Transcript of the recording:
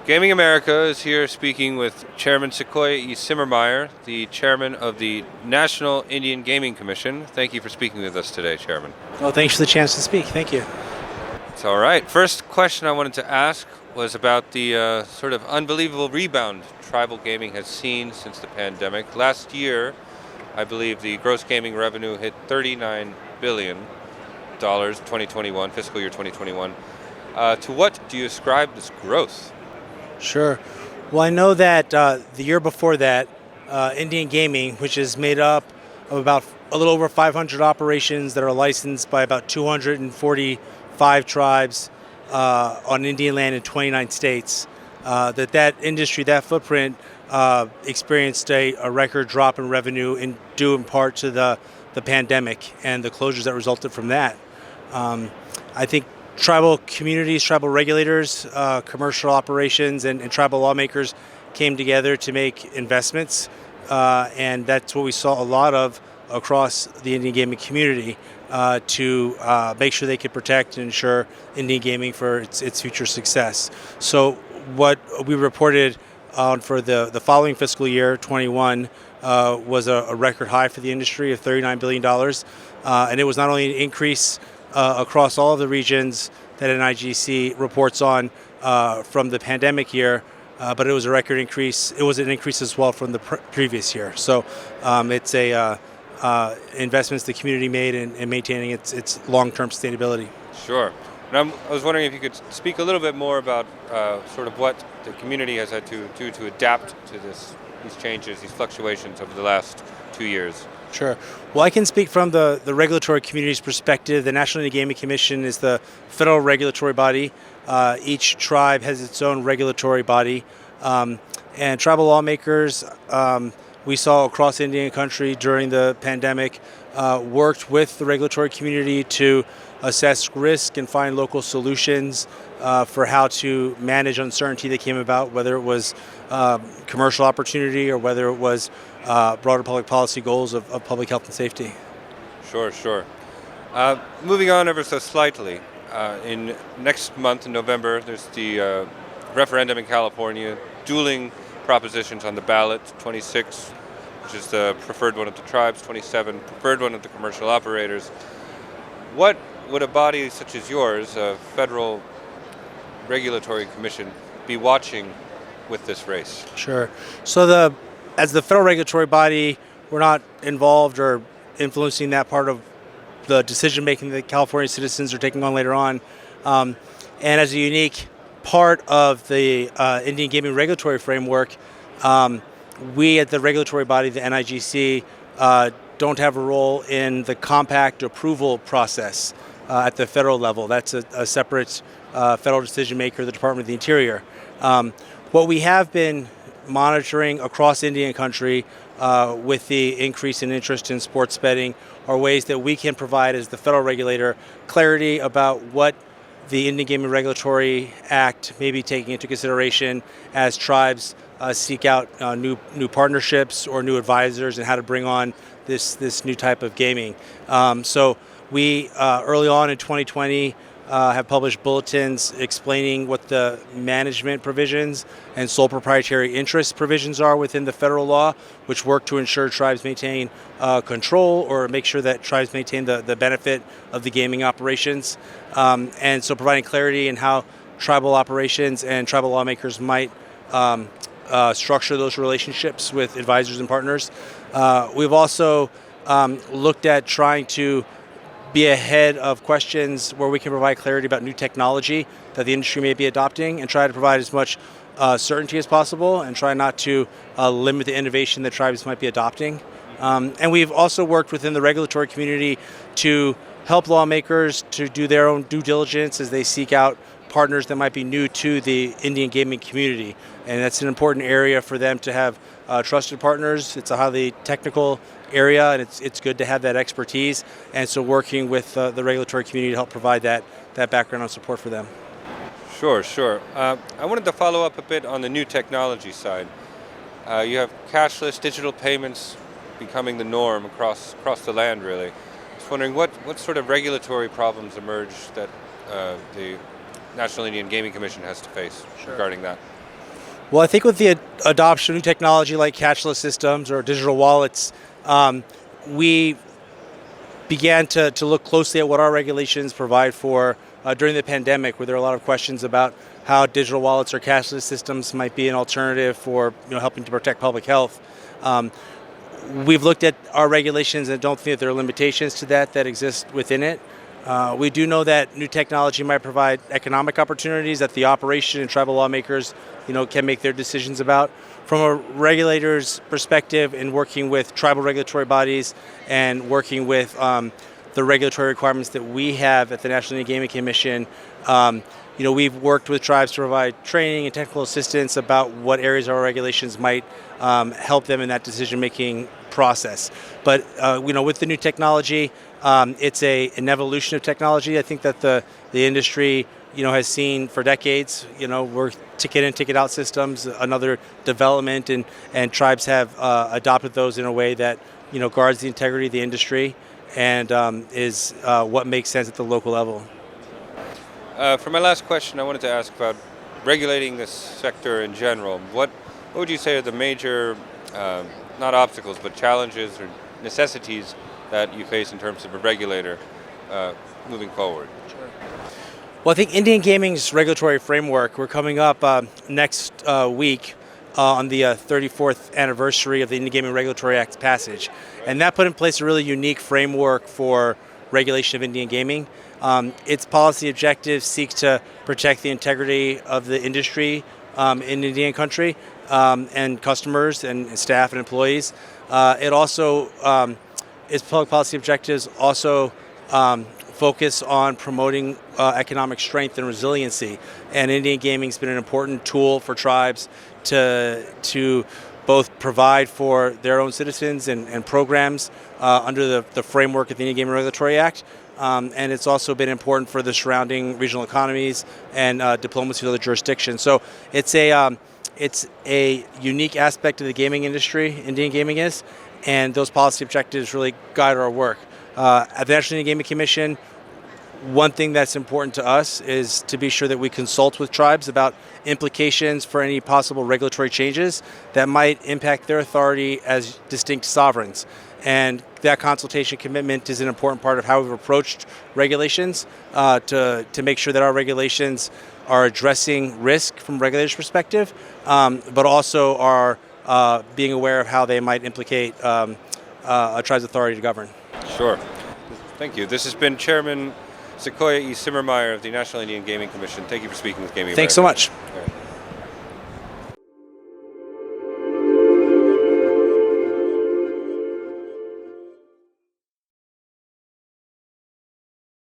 Gaming America is here speaking with Chairman Sequoyah Simermeyer, the chairman of the National Indian Gaming Commission. Thank you for speaking with us today, Chairman. Well, thanks for the chance to speak. Thank you. It's all right. First question I wanted to ask was about the sort of unbelievable rebound tribal gaming has seen since the pandemic. Last year, I believe the gross gaming revenue hit $39 billion, 2021, fiscal year 2021. To what do you ascribe this growth? Sure. Well, I know that the year before that, Indian gaming, which is made up of about a little over 500 operations that are licensed by about 245 tribes on Indian land in 29 states, that industry, that footprint, experienced a record drop in revenue due in part to the pandemic and the closures that resulted from that. I think tribal communities, tribal regulators, commercial operations, and tribal lawmakers came together to make investments, and that's what we saw a lot of across the Indian gaming community to make sure they could protect and ensure Indian gaming for its future success. So what we reported on for the following fiscal year, 21, was a record high for the industry of $39 billion, and it was not only an increase across all of the regions that NIGC reports on from the pandemic year, but it was a record increase. It was an increase as well from the previous year. So it's investments the community made in maintaining its long-term sustainability. Sure. And I was wondering if you could speak a little bit more about sort of what the community has had to do to adapt to these changes, these fluctuations over the last 2 years. Sure. Well, I can speak from the regulatory community's perspective. The National Indian Gaming Commission is the federal regulatory body. Each tribe has its own regulatory body. And tribal lawmakers, we saw across Indian country during the pandemic, worked with the regulatory community to assess risk and find local solutions for how to manage uncertainty that came about, whether it was commercial opportunity or whether it was broader public policy goals of public health and safety. Sure. Moving on ever so slightly, in next month in November, there's the referendum in California, dueling propositions on the ballot, 26, which is the preferred one of the tribes, 27, preferred one of the commercial operators. What would a body such as yours, a federal regulatory commission, be watching with this race? Sure. So as the federal regulatory body, we're not involved or influencing that part of the decision making that California citizens are taking on later on. And as a unique part of the Indian gaming regulatory framework, we at the regulatory body, the NIGC, don't have a role in the compact approval process at the federal level. That's a separate federal decision maker, the Department of the Interior. What we have been monitoring across Indian country with the increase in interest in sports betting are ways that we can provide as the federal regulator clarity about what the Indian Gaming Regulatory Act may be taking into consideration as tribes seek out new partnerships or new advisors and how to bring on this new type of gaming. So we early on in 2020 have published bulletins explaining what the management provisions and sole proprietary interest provisions are within the federal law, which work to ensure tribes maintain control or make sure that tribes maintain the benefit of the gaming operations. And so providing clarity in how tribal operations and tribal lawmakers might structure those relationships with advisors and partners. We've also looked at trying to be ahead of questions where we can provide clarity about new technology that the industry may be adopting and try to provide as much certainty as possible and try not to limit the innovation that tribes might be adopting. And we've also worked within the regulatory community to help lawmakers to do their own due diligence as they seek out partners that might be new to the Indian gaming community. And that's an important area for them to have trusted partners. It's a highly technical area, and it's good to have that expertise. And so working with the regulatory community to help provide that background and support for them. Sure. I wanted to follow up a bit on the new technology side. You have cashless digital payments becoming the norm across the land, really. I was wondering what sort of regulatory problems emerge that the National Indian Gaming Commission has to face regarding that. Well, I think with the adoption of new technology like cashless systems or digital wallets, we began to look closely at what our regulations provide for during the pandemic, where there are a lot of questions about how digital wallets or cashless systems might be an alternative for helping to protect public health. We've looked at our regulations and don't think that there are limitations to that exist within it. We do know that new technology might provide economic opportunities that the operation and tribal lawmakers, can make their decisions about. From a regulator's perspective, in working with tribal regulatory bodies and working with the regulatory requirements that we have at the National Indian Gaming Commission, we've worked with tribes to provide training and technical assistance about what areas of our regulations might help them in that decision-making process. But with the new technology, it's an evolution of technology. I think that the industry, has seen for decades. We're ticket in, ticket out systems, another development, and tribes have adopted those in a way that guards the integrity of the industry and is what makes sense at the local level. For my last question, I wanted to ask about regulating this sector in general. What would you say are the major, not obstacles, but challenges or necessities that you face in terms of a regulator moving forward? Sure. Well, I think Indian gaming's regulatory framework, we're coming up next week on the 34th anniversary of the Indian Gaming Regulatory Act's passage. And that put in place a really unique framework for regulation of Indian gaming. Its policy objectives seek to protect the integrity of the industry in Indian country and customers and staff and employees. It also, its public policy objectives also focus on promoting economic strength and resiliency. And Indian gaming has been an important tool for tribes to both provide for their own citizens and programs under the framework of the Indian Gaming Regulatory Act. And it's also been important for the surrounding regional economies and diplomacy of other jurisdictions. So it's a unique aspect of the gaming industry, Indian gaming is, and those policy objectives really guide our work. At the National Indian Gaming Commission, one thing that's important to us is to be sure that we consult with tribes about implications for any possible regulatory changes that might impact their authority as distinct sovereigns. And that consultation commitment is an important part of how we've approached regulations to make sure that our regulations are addressing risk from a regulator's perspective, but also are being aware of how they might implicate a tribe's authority to govern. Sure. Thank you. This has been Chairman Sequoyah E. Simermeyer of the National Indian Gaming Commission. Thank you for speaking with Gaming Thanks so America. much.